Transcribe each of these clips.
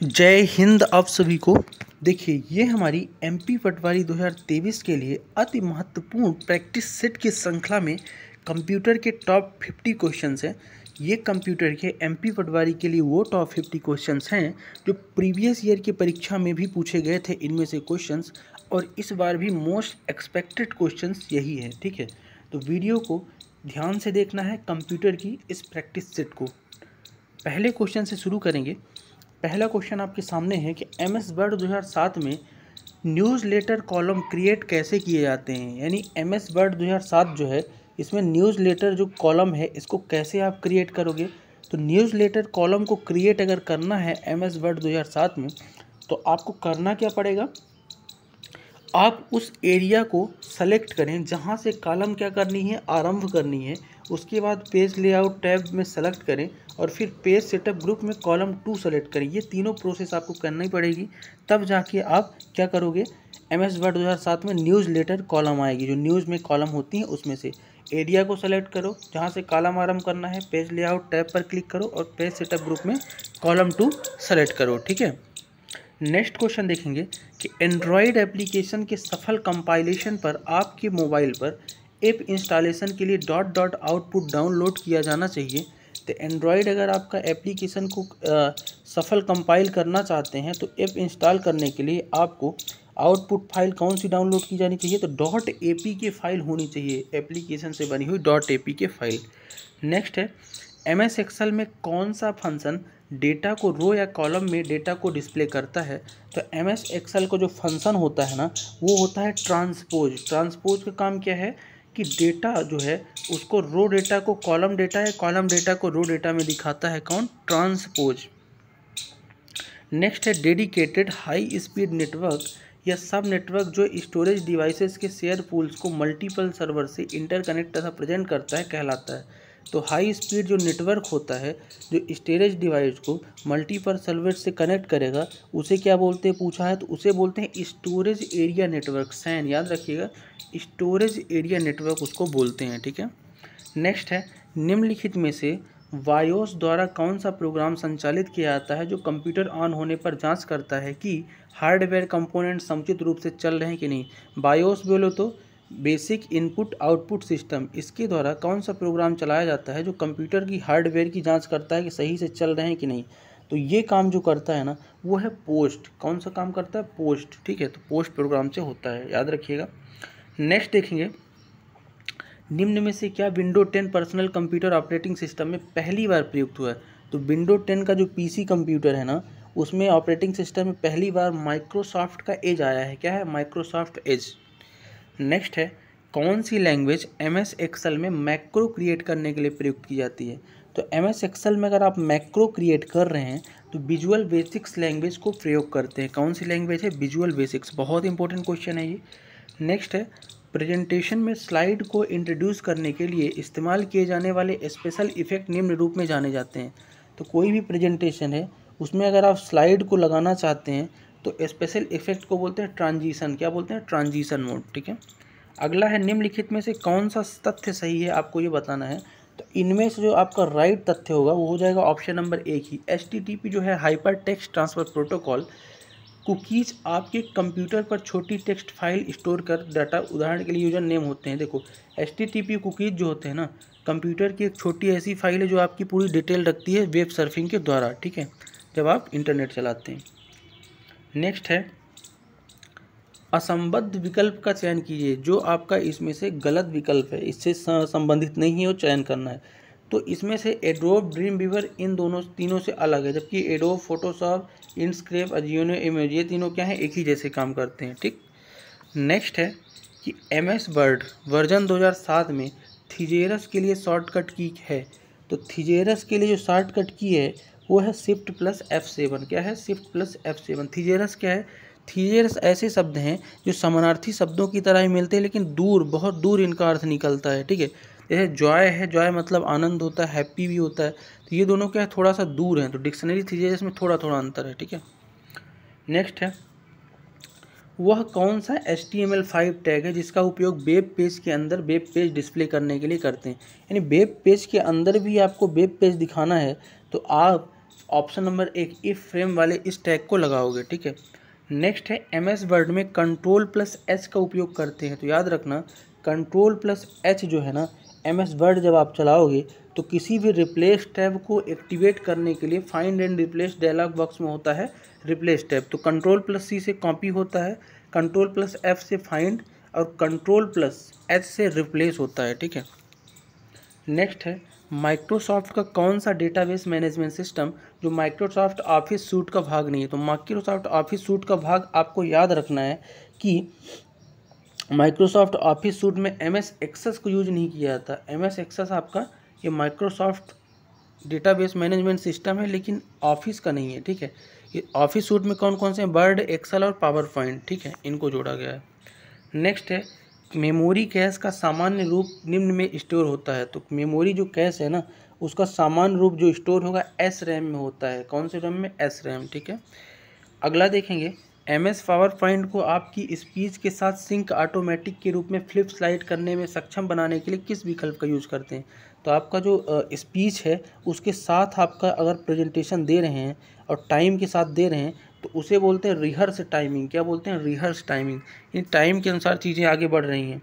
जय हिंद आप सभी को। देखिए, ये हमारी एमपी पटवारी 2023 के लिए अति महत्वपूर्ण प्रैक्टिस सेट की श्रृंखला में कंप्यूटर के टॉप 50 क्वेश्चंस हैं। ये कंप्यूटर के एमपी पटवारी के लिए वो टॉप 50 क्वेश्चंस हैं जो प्रीवियस ईयर की परीक्षा में भी पूछे गए थे इनमें से क्वेश्चंस, और इस बार भी मोस्ट एक्सपेक्टेड क्वेश्चंस यही है। ठीक है, तो वीडियो को ध्यान से देखना है कंप्यूटर की इस प्रैक्टिस सेट को। पहले क्वेश्चन से शुरू करेंगे। पहला क्वेश्चन आपके सामने है कि एमएस वर्ड 2007 में न्यूज़लेटर कॉलम क्रिएट कैसे किए जाते हैं। यानी एमएस वर्ड 2007 जो है, इसमें न्यूज़लेटर जो कॉलम है इसको कैसे आप क्रिएट करोगे। तो न्यूज़लेटर कॉलम को क्रिएट अगर करना है एमएस वर्ड 2007 में, तो आपको करना क्या पड़ेगा, आप उस एरिया को सेलेक्ट करें जहां से कॉलम क्या करनी है, आरंभ करनी है। उसके बाद पेज लेआउट टैब में सेलेक्ट करें और फिर पेज सेटअप ग्रुप में कॉलम 2 सेलेक्ट करें। ये तीनों प्रोसेस आपको करनी पड़ेगी, तब जाके आप क्या करोगे, एमएस वर्ड 2007 में न्यूज़लेटर कॉलम आएगी। जो न्यूज़ में कॉलम होती हैं उसमें से एरिया को सेलेक्ट करो जहाँ से कॉलम आरंभ करना है, पेज लेआउट टैब पर क्लिक करो और पेज सेटअप ग्रुप में कॉलम 2 सेलेक्ट करो। ठीक है, नेक्स्ट क्वेश्चन देखेंगे कि एंड्रॉयड एप्लीकेशन के सफल कंपाइलेशन पर आपके मोबाइल पर ऐप इंस्टॉलेशन के लिए डॉट डॉट आउटपुट डाउनलोड किया जाना चाहिए। तो एंड्रॉयड अगर आपका एप्लीकेशन को सफल कंपाइल करना चाहते हैं तो ऐप इंस्टॉल करने के लिए आपको आउटपुट फाइल कौन सी डाउनलोड की जानी चाहिए, तो डॉट APK फाइल होनी चाहिए, एप्लीकेशन से बनी हुई डॉट APK फाइल। नेक्स्ट है, MS एक्सेल में कौन सा फंक्शन डेटा को रो या कॉलम में डेटा को डिस्प्ले करता है। तो MS एक्सेल का जो फंक्शन होता है ना, वो होता है ट्रांसपोज। ट्रांसपोज का काम क्या है कि डेटा जो है उसको रो डेटा को कॉलम डेटा है, कॉलम डेटा को रो डेटा में दिखाता है कौन, ट्रांसपोज। नेक्स्ट है, डेडिकेटेड हाई स्पीड नेटवर्क या सब नेटवर्क जो स्टोरेज डिवाइसेस के शेयर पूल्स को मल्टीपल सर्वर से इंटरकनेक्ट तथा प्रेजेंट करता है कहलाता है। तो हाई स्पीड जो नेटवर्क होता है जो स्टोरेज डिवाइस को मल्टीपल सर्वर से कनेक्ट करेगा, उसे क्या बोलते हैं पूछा है, तो उसे बोलते हैं स्टोरेज एरिया नेटवर्क, सैन याद रखिएगा, स्टोरेज एरिया नेटवर्क उसको बोलते हैं। ठीक है, नेक्स्ट है, निम्नलिखित में से बायोस द्वारा कौन सा प्रोग्राम संचालित किया जाता है जो कंप्यूटर ऑन होने पर जांच करता है कि हार्डवेयर कंपोनेंट समुचित रूप से चल रहे हैं कि नहीं। बायोस बोलो तो बेसिक इनपुट आउटपुट सिस्टम, इसके द्वारा कौन सा प्रोग्राम चलाया जाता है जो कंप्यूटर की हार्डवेयर की जांच करता है कि सही से चल रहे हैं कि नहीं। तो ये काम जो करता है ना, वो है पोस्ट। कौन सा काम करता है, पोस्ट। ठीक है, तो पोस्ट प्रोग्राम से होता है, याद रखिएगा। नेक्स्ट देखेंगे, निम्न में से क्या window 10 personal computer operating system में पहली बार प्रयुक्त हुआ है। तो विंडो 10 का जो PC कंप्यूटर है ना, उसमें ऑपरेटिंग सिस्टम में पहली बार माइक्रोसॉफ्ट का एज आया है। क्या है, माइक्रोसॉफ्ट एज। नेक्स्ट है, कौन सी लैंग्वेज MS एक्सेल में मैक्रो क्रिएट करने के लिए प्रयुक्त की जाती है। तो MS एक्सेल में अगर आप मैक्रो क्रिएट कर रहे हैं तो विजुअल बेसिक्स लैंग्वेज को प्रयोग करते हैं। कौन सी लैंग्वेज है, विजुअल बेसिक्स। बहुत इंपॉर्टेंट क्वेश्चन है ये। नेक्स्ट है, प्रेजेंटेशन में स्लाइड को इंट्रोड्यूस करने के लिए इस्तेमाल किए जाने वाले स्पेशल इफेक्ट निम्न रूप में जाने जाते हैं। तो कोई भी प्रेजेंटेशन है उसमें अगर आप स्लाइड को लगाना चाहते हैं तो स्पेशल इफेक्ट को बोलते हैं ट्रांजिशन। क्या बोलते हैं, ट्रांजिशन मोड। ठीक है, अगला है, निम्नलिखित में से कौन सा तथ्य सही है, आपको ये बताना है। तो इनमें से जो आपका राइट तथ्य होगा वो हो जाएगा ऑप्शन नंबर 1 ही। HTTP जो है, hyper text transfer protocol, cookies आपके कंप्यूटर पर छोटी टेक्स्ट फाइल स्टोर कर डाटा, उदाहरण के लिए यूजर नेम होते हैं। देखो, HTTP कुकीज़ जो होते हैं ना, कंप्यूटर की एक छोटी ऐसी फाइल है जो आपकी पूरी डिटेल रखती है वेब सर्फिंग के द्वारा। ठीक है, जब आप इंटरनेट चलाते हैं। नेक्स्ट है, असंबद्ध विकल्प का चयन कीजिए। जो आपका इसमें से गलत विकल्प है, इससे संबंधित नहीं है, वो चयन करना है। तो इसमें से एडोब ड्रीम वीवर इन तीनों से अलग है, जबकि एडोब फोटोशॉप, इंस्क्रेप, अजियो इमेज, ये तीनों क्या हैं, एक ही जैसे काम करते हैं। ठीक, नेक्स्ट है कि MS वर्ड वर्जन 2007 में थीजेरस के लिए शॉर्टकट की है। तो थीजेरस के लिए जो शॉर्टकट की है वो है Shift+F7। क्या है, Shift+F7। थीजेरस क्या है, थीजेरस ऐसे शब्द हैं जो समानार्थी शब्दों की तरह ही मिलते हैं लेकिन दूर, बहुत दूर इनका अर्थ निकलता है। ठीक है, जैसे जॉय है, जॉय मतलब आनंद होता है, हैप्पी भी होता है, तो ये दोनों क्या है, थोड़ा सा दूर हैं। तो डिक्शनरी थीजेरस में थोड़ा थोड़ा अंतर है। ठीक है, नेक्स्ट है, वह कौन सा HTML5 टैग है जिसका उपयोग वेब पेज के अंदर वेब पेज डिस्प्ले करने के लिए करते हैं। यानी वेब पेज के अंदर भी आपको वेब पेज दिखाना है तो आप ऑप्शन नंबर 1 इफ फ्रेम वाले इस टैग को लगाओगे, ठीक है। नेक्स्ट है MS वर्ड में Ctrl+H का उपयोग करते हैं, तो याद रखना Ctrl+H जो है ना MS वर्ड जब आप चलाओगे तो किसी भी रिप्लेस टैब को एक्टिवेट करने के लिए find and replace dialog box में होता है रिप्लेस टैब, तो Ctrl+C से कॉपी होता है, Ctrl+F से फाइंड और Ctrl+H से रिप्लेस होता है, ठीक है। नेक्स्ट है माइक्रोसॉफ्ट का कौन सा डेटाबेस मैनेजमेंट सिस्टम जो माइक्रोसॉफ्ट ऑफिस सूट का भाग नहीं है, तो माइक्रोसॉफ्ट ऑफिस सूट का भाग आपको याद रखना है कि माइक्रोसॉफ्ट ऑफिस सूट में MS एक्सेस को यूज नहीं किया जाता। MS एक्सेस आपका ये माइक्रोसॉफ्ट डेटाबेस मैनेजमेंट सिस्टम है लेकिन ऑफिस का नहीं है, ठीक है। ये ऑफिस सूट में कौन कौन से हैं, वर्ड, एक्सेल और पावर पॉइंट, ठीक है, इनको जोड़ा गया है। नेक्स्ट है मेमोरी कैश का सामान्य रूप निम्न में स्टोर होता है, तो मेमोरी जो कैश है ना उसका सामान्य रूप जो स्टोर होगा SRAM में होता है। कौन से रैम में, SRAM, ठीक है। अगला देखेंगे MS पावर पॉइंट को आपकी स्पीच के साथ सिंक ऑटोमेटिक के रूप में फ्लिप स्लाइड करने में सक्षम बनाने के लिए किस विकल्प का यूज करते हैं, तो आपका जो स्पीच है उसके साथ आपका अगर प्रेजेंटेशन दे रहे हैं और टाइम के साथ दे रहे हैं तो उसे बोलते हैं रिहर्स टाइमिंग। क्या बोलते हैं, रिहर्स टाइमिंग। इन टाइम के अनुसार चीज़ें आगे बढ़ रही हैं।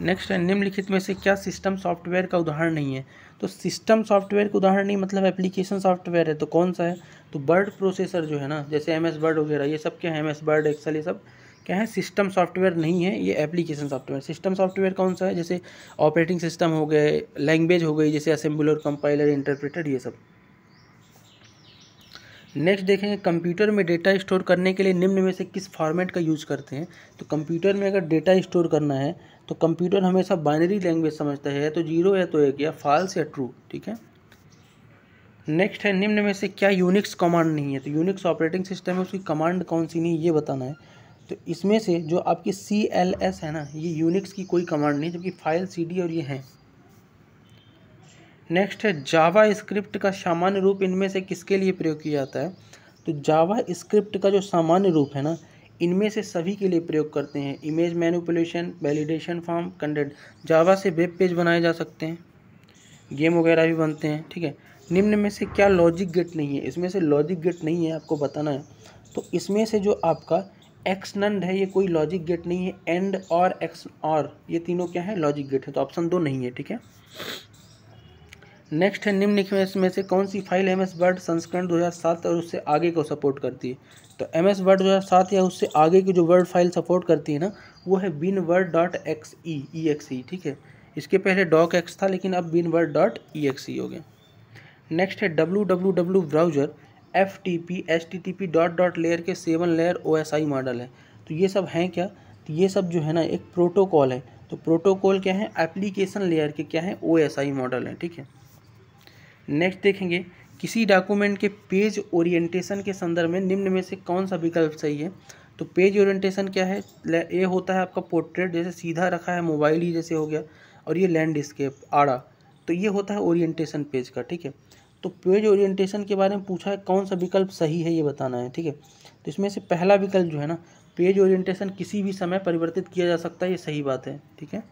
नेक्स्ट है निम्नलिखित में से क्या सिस्टम सॉफ्टवेयर का उदाहरण नहीं है, तो सिस्टम सॉफ्टवेयर का उदाहरण नहीं मतलब एप्लीकेशन सॉफ्टवेयर है, तो कौन सा है, तो वर्ड प्रोसेसर जो है ना जैसे MS वर्ड वगैरह ये सब क्या है, MS वर्ड, एक्सेल, ये सब क्या है, सिस्टम सॉफ्टवेयर नहीं है, ये एप्लीकेशन सॉफ्टवेयर। सिस्टम सॉफ्टवेयर कौन सा है, जैसे ऑपरेटिंग सिस्टम हो गए, लैंग्वेज हो गई जैसे असेंबलर, कंपाइलर, इंटरप्रेटर, ये सब। नेक्स्ट देखेंगे कंप्यूटर में डेटा स्टोर करने के लिए निम्न में से किस फॉर्मेट का यूज करते हैं, तो कंप्यूटर में अगर डेटा स्टोर करना है तो कंप्यूटर हमेशा बाइनरी लैंग्वेज समझता है, या तो 0 या तो 1, या फॉल्स या ट्रू, ठीक है। नेक्स्ट है निम्न में से क्या यूनिक्स कमांड नहीं है, तो यूनिक्स ऑपरेटिंग सिस्टम है उसकी कमांड कौन सी नहीं, ये बताना है। तो इसमें से जो आपकी CLS है ना ये यूनिक्स की कोई कमांड नहीं, जबकि फाइल CD और ये हैं। नेक्स्ट है जावा स्क्रिप्ट का सामान्य रूप इनमें से किसके लिए प्रयोग किया जाता है, तो जावा स्क्रिप्ट का जो सामान्य रूप है ना इनमें से सभी के लिए प्रयोग करते हैं। Image manipulation, validation, form, content. Java से वेब पेज बनाए जा सकते हैं, गेम वगैरह भी बनते हैं, ठीक है। निम्न में से क्या लॉजिक गेट नहीं है, इसमें से लॉजिक गेट नहीं है, आपको बताना है। तो इसमें से जो आपका एक्सनंड है ये कोई लॉजिक गेट नहीं है, एंड और एक्स और ये तीनों क्या है, लॉजिक गेट है, तो ऑप्शन 2 नहीं है, ठीक है। नेक्स्ट है निम्नलिखित में से कौन सी फाइल MS वर्ड संस्करण 2007 और उससे आगे को सपोर्ट करती है, तो MS वर्ड 2007 या उससे आगे की जो वर्ड फाइल सपोर्ट करती है ना वो है winword.exe, ठीक है। इसके पहले docx था लेकिन अब winword.exe हो गया। नेक्स्ट है www browser FTP HTTP dot layer के 7 लेयर OSI मॉडल है, तो ये सब हैं क्या, तो ये सब जो है ना एक प्रोटोकॉल है, तो प्रोटोकॉल क्या है, एप्लीकेशन लेयर के क्या है, OSI मॉडल है, ठीक है। नेक्स्ट देखेंगे किसी डॉक्यूमेंट के पेज ओरिएंटेशन के संदर्भ में निम्न में से कौन सा विकल्प सही है, तो पेज ओरिएंटेशन क्या है, ये होता है आपका पोर्ट्रेट, जैसे सीधा रखा है मोबाइल ही जैसे हो गया, और ये लैंडस्केप आड़ा, तो ये होता है ओरिएंटेशन पेज का, ठीक है। तो पेज ओरिएंटेशन के बारे में पूछा है कौन सा विकल्प सही है ये बताना है, ठीक है। तो इसमें से पहला विकल्प जो है ना पेज ओरिएंटेशन किसी भी समय परिवर्तित किया जा सकता है, ये सही बात है, ठीक है।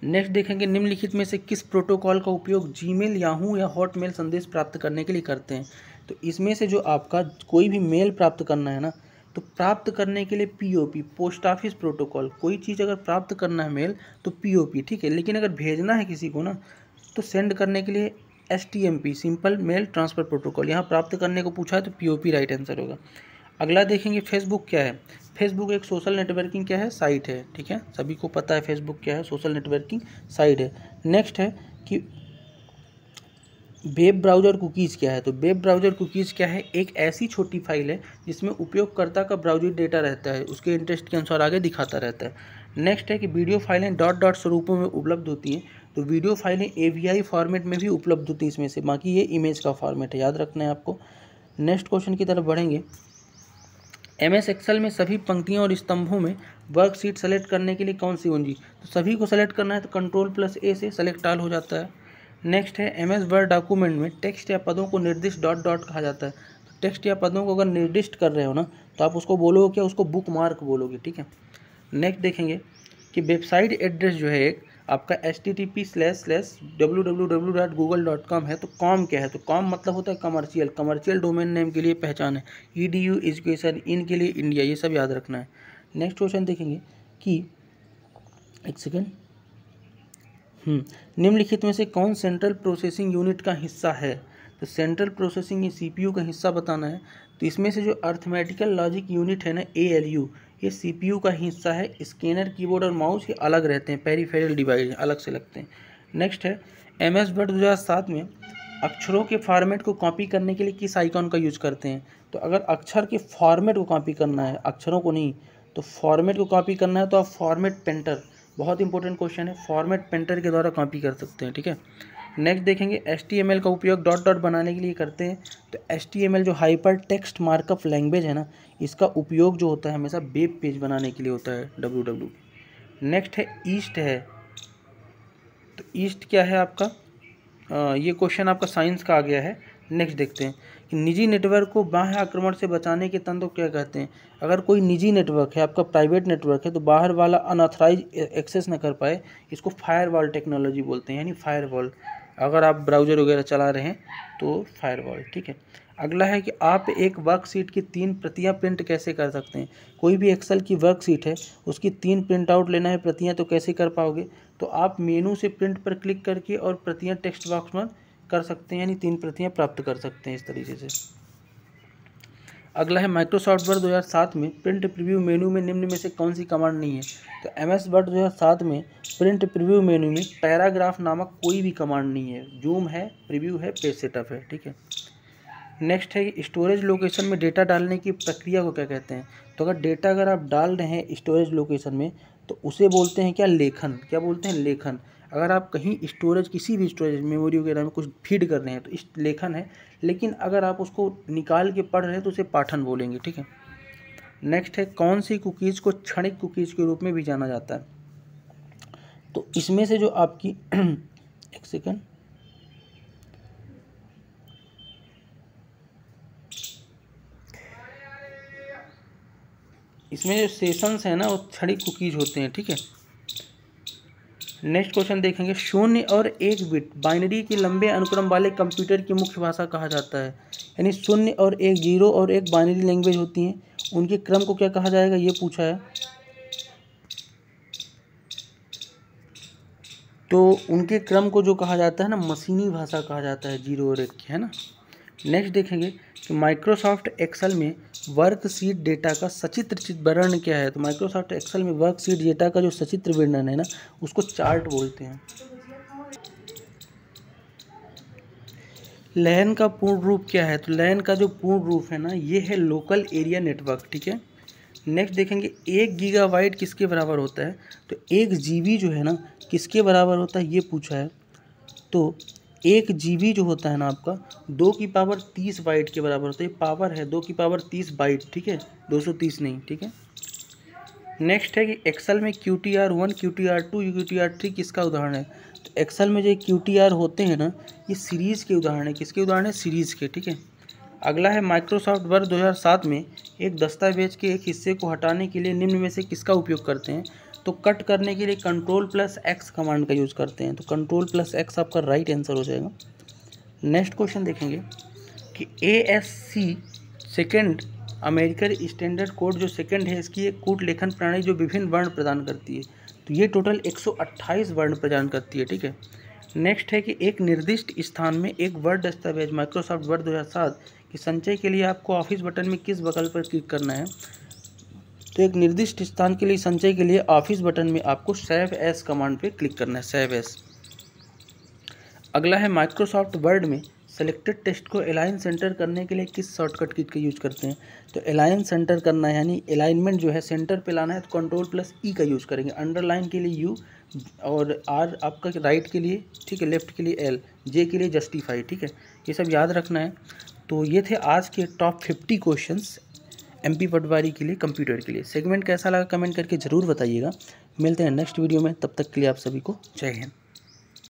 नेक्स्ट देखेंगे निम्नलिखित में से किस प्रोटोकॉल का उपयोग जीमेल, याहू या हॉटमेल संदेश प्राप्त करने के लिए करते हैं, तो इसमें से जो आपका कोई भी मेल प्राप्त करना है ना तो प्राप्त करने के लिए POP पोस्ट ऑफिस प्रोटोकॉल, कोई चीज़ अगर प्राप्त करना है मेल तो POP, ठीक है। लेकिन अगर भेजना है किसी को ना तो सेंड करने के लिए STMP simple mail transfer protocol. यहाँ प्राप्त करने को पूछा है तो POP राइट आंसर होगा। अगला देखेंगे फेसबुक क्या है, फेसबुक एक सोशल नेटवर्किंग क्या है, साइट है, ठीक है, सभी को पता है फेसबुक क्या है, सोशल नेटवर्किंग साइट है। नेक्स्ट है कि वेब ब्राउज़र कुकीज़ क्या है, तो वेब ब्राउज़र कुकीज़ क्या है, एक ऐसी छोटी फाइल है जिसमें उपयोगकर्ता का ब्राउज़र डेटा रहता है, उसके इंटरेस्ट के अनुसार आगे दिखाता रहता है। नेक्स्ट है कि वीडियो फाइलें डॉट स्वरूपों में उपलब्ध होती हैं, तो वीडियो फाइलें AVI फॉर्मेट में भी उपलब्ध होती हैं इसमें से, बाकी ये इमेज का फॉर्मेट है, याद रखना है आपको। नेक्स्ट क्वेश्चन की तरफ बढ़ेंगे। MS एक्सेल में सभी पंक्तियों और स्तंभों में वर्कशीट सेलेक्ट करने के लिए कौन सी कुंजी, तो सभी को सेलेक्ट करना है तो Ctrl+A से सेलेक्ट ऑल हो जाता है। नेक्स्ट है MS वर्ड डॉक्यूमेंट में टेक्स्ट या पदों को निर्दिष्ट डॉट कहा जाता है, तो टेक्स्ट या पदों को अगर निर्दिष्ट कर रहे हो ना तो आप उसको बोलोगे क्या, उसको बुक मार्क बोलोगे, ठीक है। नेक्स्ट देखेंगे कि वेबसाइट एड्रेस जो है एक आपका http://www.google.com है। तो कॉम क्या है? तो कॉम मतलब होता है कमर्शियल, कमर्शियल डोमेन नेम के लिए पहचान है। EDU एजुकेशन, इन के लिए इंडिया, ये सब याद रखना है। नेक्स्ट क्वेश्चन देखेंगे कि एक सेकेंड, निम्नलिखित में से कौन सेंट्रल प्रोसेसिंग यूनिट का हिस्सा है? तो सेंट्रल प्रोसेसिंग ये CPU का हिस्सा बताना है। तो इसमें से जो अर्थमेटिकल लॉजिक यूनिट है ना, ALU, ये CPU का हिस्सा है। स्कैनर, कीबोर्ड और माउस ये अलग रहते हैं, पेरिफेरल डिवाइस अलग से लगते हैं। नेक्स्ट है MS वर्ड 2007 में अक्षरों के फॉर्मेट को कॉपी करने के लिए किस आइकॉन का यूज करते हैं? तो अगर अक्षर के फॉर्मेट को कॉपी करना है, अक्षरों को नहीं, तो फॉर्मेट को कॉपी करना है तो आप फॉर्मेट पेंटर, बहुत इंपॉर्टेंट क्वेश्चन है, फॉर्मेट पेंटर के द्वारा कॉपी कर सकते हैं, ठीक है। नेक्स्ट देखेंगे HTML का उपयोग डॉट डॉट बनाने के लिए करते हैं। तो HTML जो हाइपर टेक्स्ट मार्कअप लैंग्वेज है ना, इसका उपयोग जो होता है हमेशा वेब पेज बनाने के लिए होता है, www। नेक्स्ट है ईस्ट है। तो ईस्ट क्या है आपका? ये क्वेश्चन आपका साइंस का आ गया है। नेक्स्ट देखते हैं कि निजी नेटवर्क को बाह्य आक्रमण से बचाने के तंत्र को क्या कहते हैं? अगर कोई निजी नेटवर्क है, आपका प्राइवेट नेटवर्क है, तो बाहर वाला अनऑथराइज एक्सेस न कर पाए, इसको फायरवॉल टेक्नोलॉजी बोलते हैं, यानी फायरवॉल। अगर आप ब्राउज़र वगैरह चला रहे हैं तो फायरवॉल, ठीक है। अगला है कि आप एक वर्कशीट की 3 प्रतियां प्रिंट कैसे कर सकते हैं? कोई भी एक्सेल की वर्कशीट है, उसकी 3 प्रिंट आउट लेना है प्रतियां, तो कैसे कर पाओगे? तो आप मेनू से प्रिंट पर क्लिक करके और प्रतियां टेक्स्ट बॉक्स में कर सकते हैं, यानी 3 प्रतियां प्राप्त कर सकते हैं इस तरीके से। अगला है माइक्रोसॉफ्ट वर्ड 2007 में प्रिंट प्रीव्यू मेनू में निम्न में से कौन सी कमांड नहीं है? तो MS वर्ड 2007 में प्रिंट प्रीव्यू मेनू में पैराग्राफ नामक कोई भी कमांड नहीं है। जूम है, प्रीव्यू है, पेज सेटअप है, ठीक है। नेक्स्ट है कि स्टोरेज लोकेशन में डेटा डालने की प्रक्रिया को क्या कहते हैं? तो अगर डेटा अगर आप डाल रहे हैं स्टोरेज लोकेशन में, तो उसे बोलते हैं क्या? लेखन। क्या बोलते हैं? लेखन। अगर आप कहीं स्टोरेज, किसी भी स्टोरेज, मेमोरी वगैरह में कुछ फीड कर रहे हैं तो इस लेखन है, लेकिन अगर आप उसको निकाल के पढ़ रहे हैं तो उसे पाठन बोलेंगे, ठीक है। नेक्स्ट है कौन सी कुकीज़ को क्षणिक कुकीज़ के रूप में भी जाना जाता है? तो इसमें से जो आपकी एक सेकेंड, इसमें जो सेशंस है ना, वो क्षणिक कुकीज होते हैं, ठीक है। नेक्स्ट क्वेश्चन देखेंगे, 0 और 1 बिट बाइनरी के लंबे अनुक्रम वाले कंप्यूटर की मुख्य भाषा कहा जाता है? यानी 0 और 1, 0 और 1 बाइनरी लैंग्वेज होती हैं, उनके क्रम को क्या कहा जाएगा, ये पूछा है। तो उनके क्रम को जो कहा जाता है ना, मशीनी भाषा कहा जाता है, 0 और 1 की, है ना। नेक्स्ट देखेंगे कि माइक्रोसॉफ्ट एक्सेल में वर्कशीट डेटा का सचित्र वर्णन क्या है? तो माइक्रोसॉफ्ट एक्सेल में वर्कशीट डेटा का जो सचित्र वर्णन है ना, उसको चार्ट बोलते हैं। LAN का पूर्ण रूप क्या है? तो LAN का जो पूर्ण रूप है ना, ये है लोकल एरिया नेटवर्क, ठीक है। नेक्स्ट देखेंगे 1 गीगाबाइट किसके बराबर होता है? तो 1 GB जो है ना, किसके बराबर होता है, ये पूछा है। तो 1 GB जो होता है ना आपका, 2 की पावर 30 बाइट के बराबर होता है। ये पावर है 2 की पावर 30 बाइट, ठीक है, 230 नहीं, ठीक है। नेक्स्ट है कि एक्सेल में QTR1, QTR2, QTR3 किसका उदाहरण है? तो एक्सेल में जो QTR होते हैं ना, ये सीरीज़ के उदाहरण है। किसके उदाहरण है? सीरीज़ के, ठीक है। अगला है माइक्रोसॉफ्ट वर्ड 2007 में एक दस्तावेज के एक हिस्से को हटाने के लिए निम्न में से किसका उपयोग करते हैं? तो कट करने के लिए Ctrl+X कमांड का यूज़ करते हैं। तो Ctrl+X आपका राइट आंसर हो जाएगा। नेक्स्ट क्वेश्चन देखेंगे कि ASC second American standard code जो सेकेंड है, इसकी एक कूट लेखन प्रणाली जो विभिन्न वर्ण प्रदान करती है। तो ये टोटल 128 वर्ण प्रदान करती है, ठीक है। नेक्स्ट है कि एक निर्दिष्ट स्थान में एक वर्ड दस्तावेज माइक्रोसॉफ्ट वर्ड 2007 के संचय के लिए आपको ऑफिस बटन में किस विकल्प पर क्लिक करना है? तो एक निर्दिष्ट स्थान के लिए संचय के लिए ऑफिस बटन में आपको सेव एज कमांड पे क्लिक करना है, सेव एज। अगला है माइक्रोसॉफ्ट वर्ड में सेलेक्टेड टेक्स्ट को अलाइन सेंटर करने के लिए किस शॉर्टकट की का यूज करते हैं? तो अलाइन सेंटर करना है, यानी अलाइनमेंट जो है सेंटर पे लाना है, तो Ctrl+E का यूज़ करेंगे। अंडरलाइन के लिए U और R आपका राइट के लिए, ठीक है, लेफ्ट के लिए L, J के लिए जस्टिफाई, ठीक है, ये सब याद रखना है। तो ये थे आज के टॉप 50 क्वेश्चंस MP पटवारी के लिए, कंप्यूटर के लिए। सेगमेंट कैसा लगा कमेंट करके ज़रूर बताइएगा। मिलते हैं नेक्स्ट वीडियो में, तब तक के लिए आप सभी को जय हिंद।